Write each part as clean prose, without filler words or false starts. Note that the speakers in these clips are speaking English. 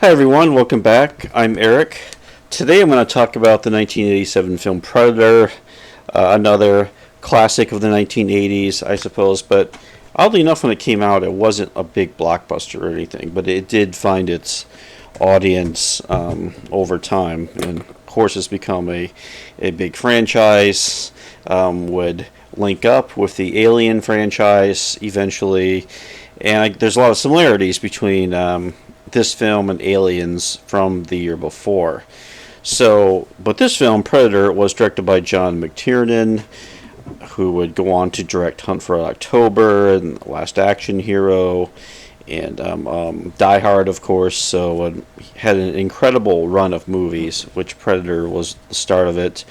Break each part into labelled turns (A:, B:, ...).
A: Hi everyone, welcome back. I'm Eric. Today I'm going to talk about the 1987 film Predator, another classic of the 1980s, I suppose, but oddly enough, when it came out, it wasn't a big blockbuster or anything, but it did find its audience over time, and of course it's become a big franchise, would link up with the Alien franchise eventually, and there's a lot of similarities between this film and Aliens from the year before. But this film, Predator, was directed by John McTiernan, who would go on to direct Hunt for October and Last Action Hero, and Die Hard, of course. Had an incredible run of movies, which Predator was the start of it.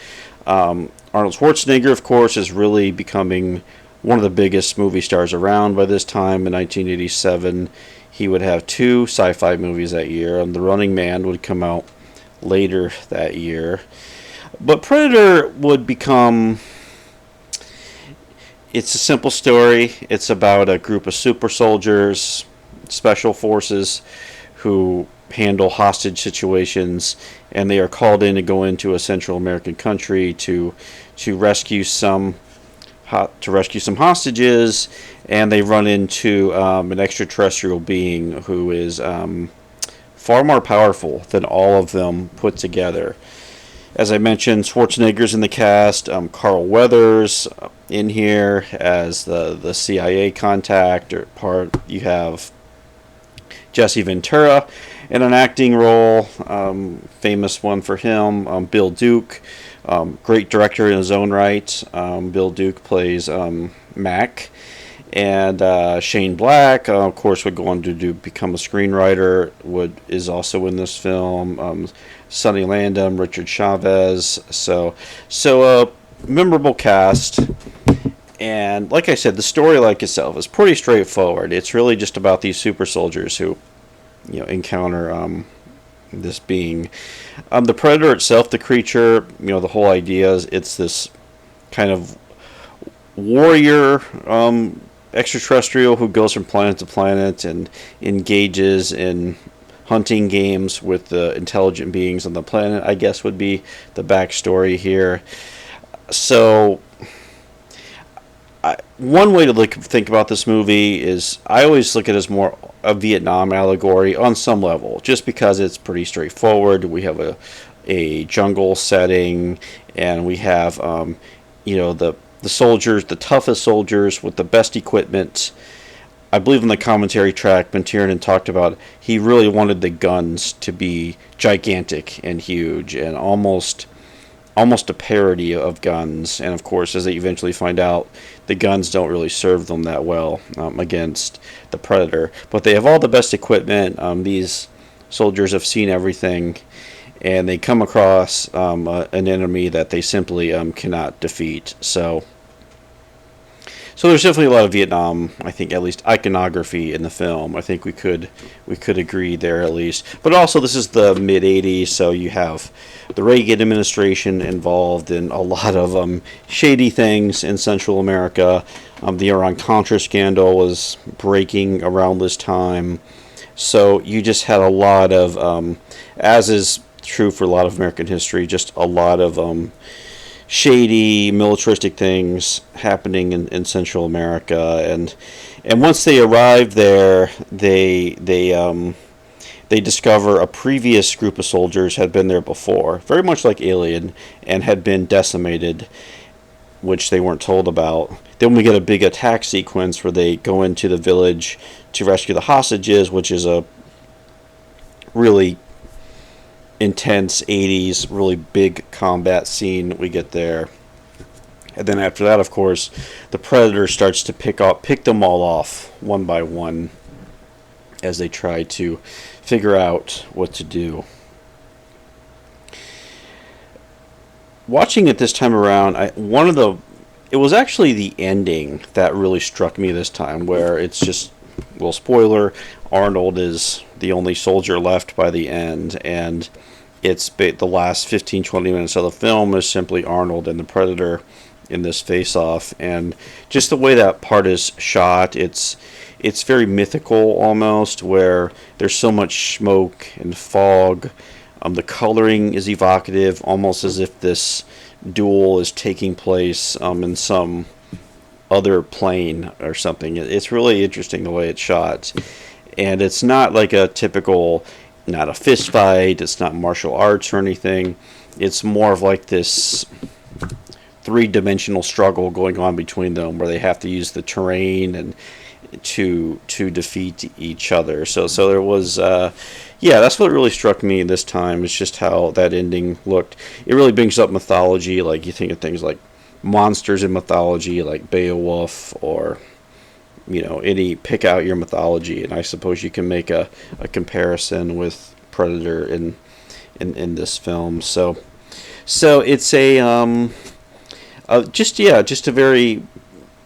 A: Arnold Schwarzenegger, of course, is really becoming one of the biggest movie stars around by this time. In 1987, he would have two sci-fi movies that year, and The Running Man would come out later that year. But Predator would become... It's a simple story. It's about a group of super soldiers, special forces, who handle hostage situations, and they are called in to go into a Central American country to rescue some hostages, and they run into an extraterrestrial being who is far more powerful than all of them put together. As I mentioned, Schwarzenegger's in the cast. Carl Weathers in here as the CIA contact or part. You have Jesse Ventura in an acting role, famous one for him. Bill Duke, great director in his own right. Bill Duke plays Mac. And Shane Black, of course, would go on to become a screenwriter. Is also in this film. Sonny Landham, Richard Chavez. So a memorable cast. And like I said, the story, like itself, is pretty straightforward. It's really just about these super soldiers who, encounter this being. The Predator itself, the creature, the whole idea is it's this kind of warrior extraterrestrial who goes from planet to planet and engages in hunting games with the intelligent beings on the planet, I guess would be the backstory here. One way to think about this movie is I always look at it as more a Vietnam allegory on some level, just because it's pretty straightforward. We have a jungle setting, and we have the soldiers, the toughest soldiers with the best equipment. I believe in the commentary track, McTiernan talked about he really wanted the guns to be gigantic and huge and almost a parody of guns. And of course, as they eventually find out, the guns don't really serve them that well against the Predator. But they have all the best equipment. These soldiers have seen everything, and they come across an enemy that they simply cannot defeat. So there's definitely a lot of Vietnam, I think, at least iconography in the film. I think we could agree there at least. But also, this is the mid '80s, so you have the Reagan administration involved in a lot of shady things in Central America. The Iran-Contra scandal was breaking around this time, so you just had a lot of, as is true for a lot of American history, just a lot of shady militaristic things happening in Central America, and once they arrive there, they discover a previous group of soldiers had been there before, very much like Alien, and had been decimated, which they weren't told about. Then we get a big attack sequence where they go into the village to rescue the hostages, which is a really intense 80s, really big combat scene we get there. And then after that, of course, the Predator starts to pick them all off one by one as they try to figure out what to do. Watching it this time around, it was actually the ending that really struck me this time, where it's just, well, spoiler, Arnold is the only soldier left by the end, and it's the last 15-20 minutes of the film is simply Arnold and the Predator in this face-off, and just the way that part is shot, it's it's very mythical almost, where there's so much smoke and fog. The coloring is evocative, almost as if this duel is taking place in some other plane or something. It's really interesting the way it's shot, and it's not like a typical, not a fist fight. It's not martial arts or anything. It's more of like this three-dimensional struggle going on between them, where they have to use the terrain and to defeat each other. So there was, yeah, that's what really struck me this time. Is just how that ending looked. It really brings up mythology. Like you think of things like monsters in mythology, like Beowulf, or any pick out your mythology, and I suppose you can make a comparison with Predator in this film. So it's just a very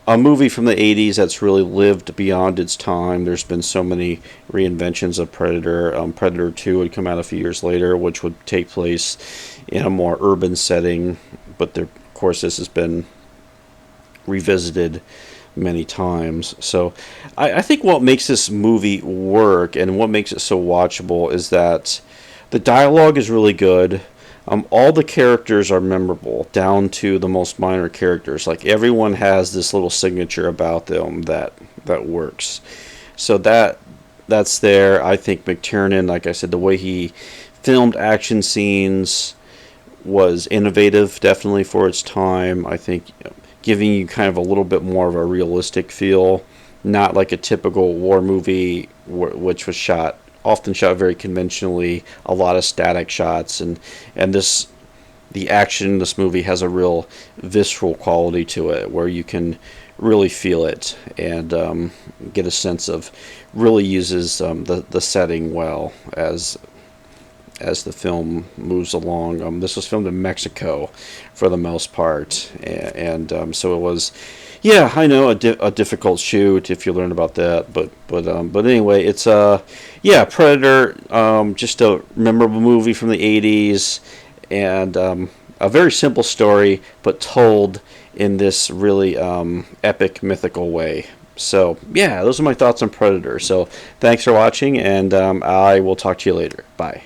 A: a movie from the 80s that's really lived beyond its time. There's been so many reinventions of Predator. Predator 2 would come out a few years later, which would take place in a more urban setting, but of course this has been revisited many times. So I think what makes this movie work and what makes it so watchable is that the dialogue is really good. All the characters are memorable, down to the most minor characters. Like everyone has this little signature about them that works. So that's there. I think McTiernan, like I said, the way he filmed action scenes was innovative, definitely for its time. I think giving you kind of a little bit more of a realistic feel, not like a typical war movie, which was often shot very conventionally, a lot of static shots, and the action in this movie has a real visceral quality to it, where you can really feel it and get a sense of, really uses the setting well as the film moves along. This was filmed in Mexico for the most part, and so it was, yeah, I know, a difficult shoot if you learn about that, but anyway, it's Predator, just a memorable movie from the 80s, and a very simple story, but told in this really epic, mythical way. So yeah, those are my thoughts on Predator. So thanks for watching, and I will talk to you later. Bye.